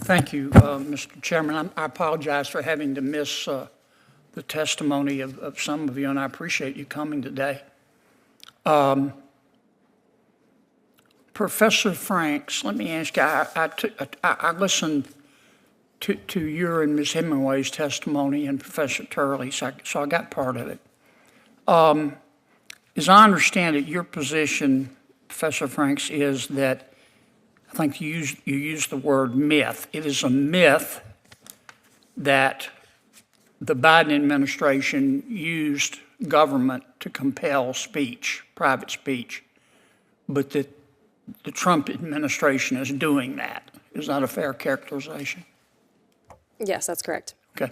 Thank you, Mr. Chairman. I apologize for having to miss the testimony of some of you, and I appreciate you coming today. Professor Franks, let me ask you, I listened to your and Ms. Hemingway's testimony and Professor Turley, so I got part of it. As I understand it, your position, Professor Franks, is that I think you used the word myth. It is a myth that the Biden administration used government to compel speech, private speech, but that the Trump administration is doing that. Is that a fair characterization? Yes, that's correct. Okay.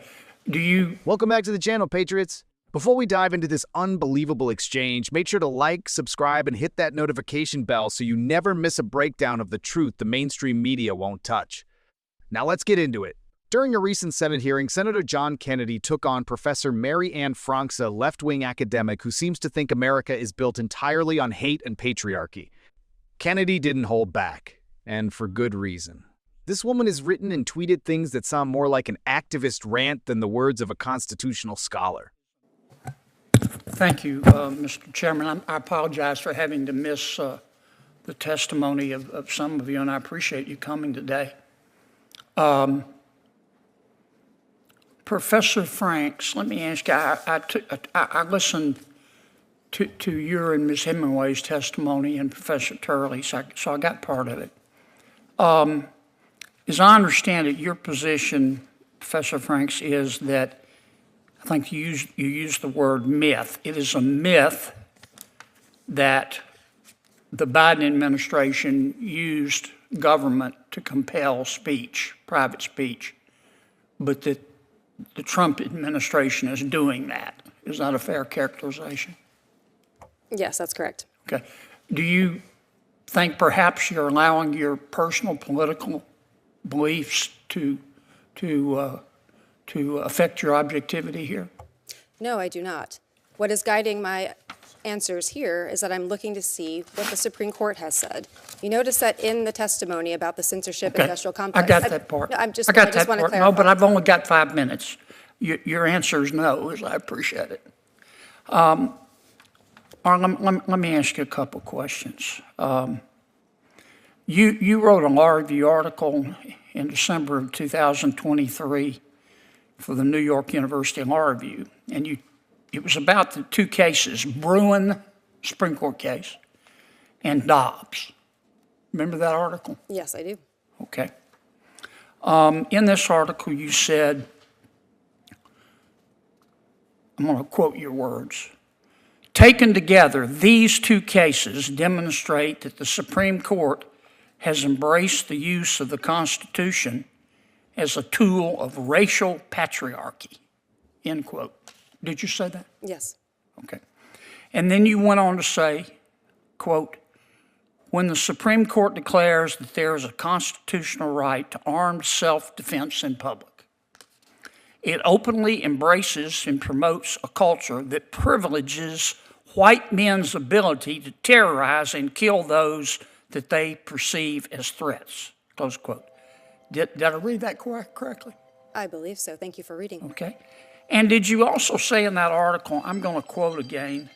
Welcome back to the channel, Patriots. Before we dive into this unbelievable exchange, make sure to like, subscribe, and hit that notification bell so you never miss a breakdown of the truth the mainstream media won't touch. Now let's get into it. During a recent Senate hearing, Senator John Kennedy took on Professor Mary Ann Frank's, a left-wing academic who seems to think America is built entirely on hate and patriarchy. Kennedy didn't hold back, and for good reason. This woman has written and tweeted things that sound more like an activist rant than the words of a constitutional scholar. Thank you, Mr. Chairman. I apologize for having to miss the testimony of some of you, and I appreciate you coming today. Professor Franks, let me ask you, I listened to your and Ms. Hemingway's testimony and Professor Turley, so I got part of it. As I understand it, your position, Professor Franks, is that I think you used the word myth. It is a myth that the Biden administration used government to compel speech, private speech, but that the Trump administration is doing that. Is that a fair characterization? Yes, that's correct. Okay. Do you think perhaps you're allowing your personal political beliefs to affect your objectivity here? No, I do not. What is guiding my answers here is that I'm looking to see what the Supreme Court has said. You notice that in the testimony about the censorship industrial complex. I got that part. No, I just got want that to part. clarify. No, but I've only got 5 minutes. Your answer is no, as I appreciate it. Let me ask you a couple questions. You wrote a law review article in December of 2023 for the New York University Law Review, and it was about the two cases, Bruin, Supreme Court case, and Dobbs. Remember that article? Yes, I do. Okay. In this article, you said, I'm going to quote your words, "Taken together, these two cases demonstrate that the Supreme Court has embraced the use of the Constitution as a tool of racial patriarchy," end quote. Did you say that? Yes. Okay. And then you went on to say, quote, "When the Supreme Court declares that there is a constitutional right to armed self-defense in public, it openly embraces and promotes a culture that privileges white men's ability to terrorize and kill those that they perceive as threats," close quote. Did I read that correctly? I believe so. Thank you for reading. Okay. And did you also say in that article, I'm going to quote again,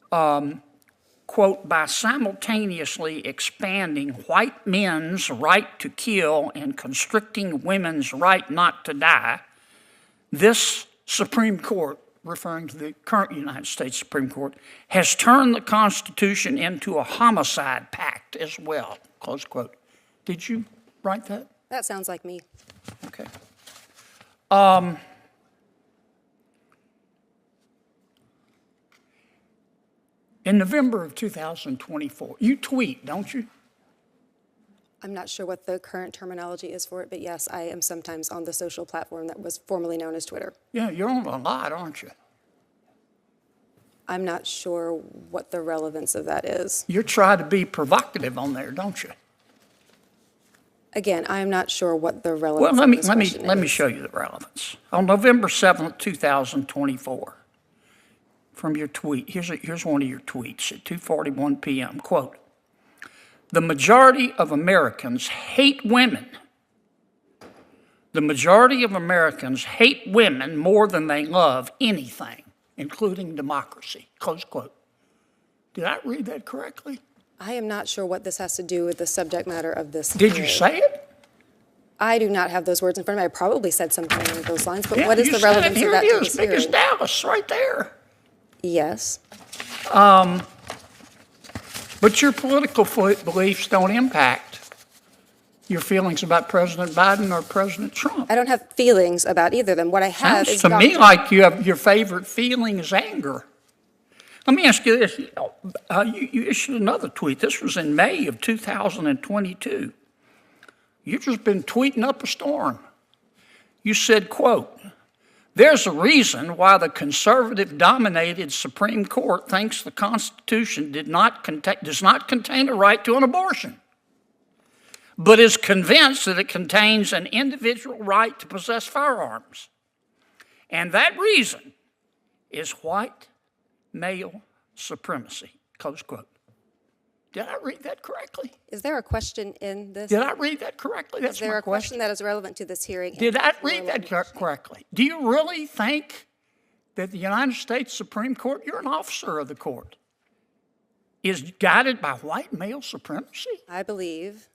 quote, "by simultaneously expanding white men's right to kill and constricting women's right not to die, this Supreme Court," referring to the current United States Supreme Court, "has turned the Constitution into a homicide pact as well," close quote. Did you write that? That sounds like me. Okay. In November of 2024, you tweet, don't you? I'm not sure what the current terminology is for it, but yes, I am sometimes on the social platform that was formerly known as Twitter. Yeah, you're on a lot, aren't you? I'm not sure what the relevance of that is. You try to be provocative on there, don't you? Again, I'm not sure what the relevance Well, of this question is. let me show you the relevance. On November 7th, 2024, from your tweet, here's one of your tweets at 2:41 p.m., quote, The majority of Americans hate women. The majority of Americans hate women more than they love anything, including democracy, close quote. Did I read that correctly? I am not sure what this has to do with the subject matter of this Did hearing. you say it? I do not have those words in front of me. I probably said something along those lines, but Yeah, what is you the said it. relevance Here of that it to is, this big as hearing? Dallas, right there. Yes. But your political beliefs don't impact your feelings about President Biden or President Trump. I don't have feelings about either of them. What I have Sounds is to me doctrine. like your favorite feeling is anger. Let me ask you this. You issued another tweet. This was in May of 2022. You've just been tweeting up a storm. You said, quote, "There's a reason why the conservative-dominated Supreme Court thinks the Constitution does not contain a right to an abortion, but is convinced that it contains an individual right to possess firearms. And that reason is white male supremacy," close quote. Did I read that correctly? Is there a question in this? Did I read that correctly? That's Is there my a question that is relevant to this hearing? Did I Or read that language? correctly? Do you really think that the United States Supreme Court, you're an officer of the court, is guided by white male supremacy? I believe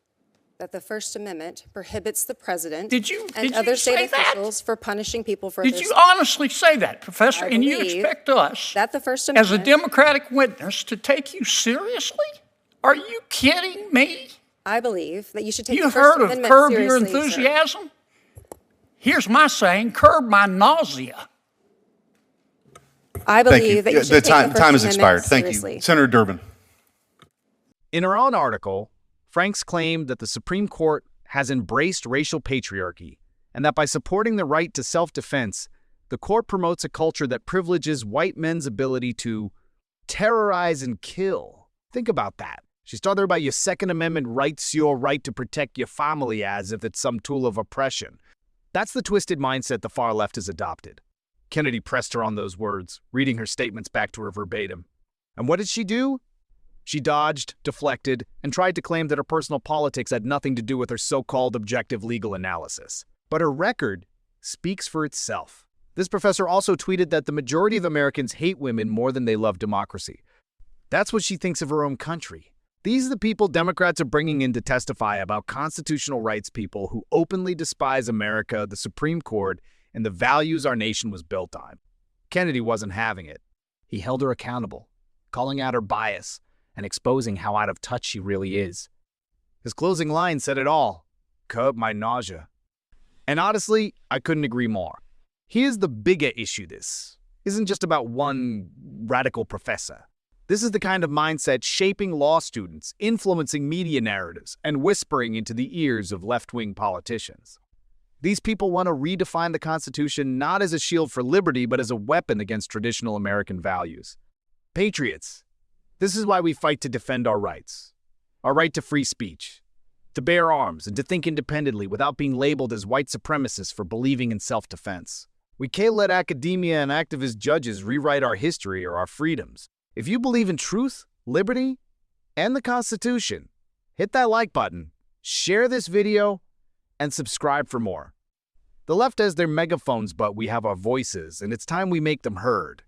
that the First Amendment prohibits the president Did you and other say state that? officials for punishing people for Did their you honestly say that, Professor? I And you believe expect us, that the First as a Amendment, Democratic witness, to take you seriously? Are you kidding me? I believe that you should take You the First heard of Amendment curb your seriously, sir. enthusiasm? Here's my saying, curb my nausea. I Thank you. believe that you should The take time the First has Amendment expired. Thank seriously. you. Senator Durbin. In her own article, Franks claimed that the Supreme Court has embraced racial patriarchy and that by supporting the right to self-defense, the court promotes a culture that privileges white men's ability to terrorize and kill. Think about that. She's talking about your Second Amendment rights, your right to protect your family as if it's some tool of oppression. That's the twisted mindset the far left has adopted. Kennedy pressed her on those words, reading her statements back to her verbatim. And what did she do? She dodged, deflected, and tried to claim that her personal politics had nothing to do with her so-called objective legal analysis. But her record speaks for itself. This professor also tweeted that the majority of Americans hate women more than they love democracy. That's what she thinks of her own country. These are the people Democrats are bringing in to testify about constitutional rights people who openly despise America, the Supreme Court, and the values our nation was built on. Kennedy wasn't having it. He held her accountable, calling out her bias and exposing how out of touch she really is. His closing line said it all: curb my nausea. And honestly, I couldn't agree more. Here's the bigger issue. This isn't just about one radical professor. This is the kind of mindset shaping law students, influencing media narratives, and whispering into the ears of left-wing politicians. These people want to redefine the Constitution not as a shield for liberty, but as a weapon against traditional American values. Patriots, this is why we fight to defend our rights. Our right to free speech, to bear arms, and to think independently without being labeled as white supremacists for believing in self-defense. We can't let academia and activist judges rewrite our history or our freedoms. If you believe in truth, liberty, and the Constitution, hit that like button, share this video, and subscribe for more. The left has their megaphones, but we have our voices, and it's time we make them heard.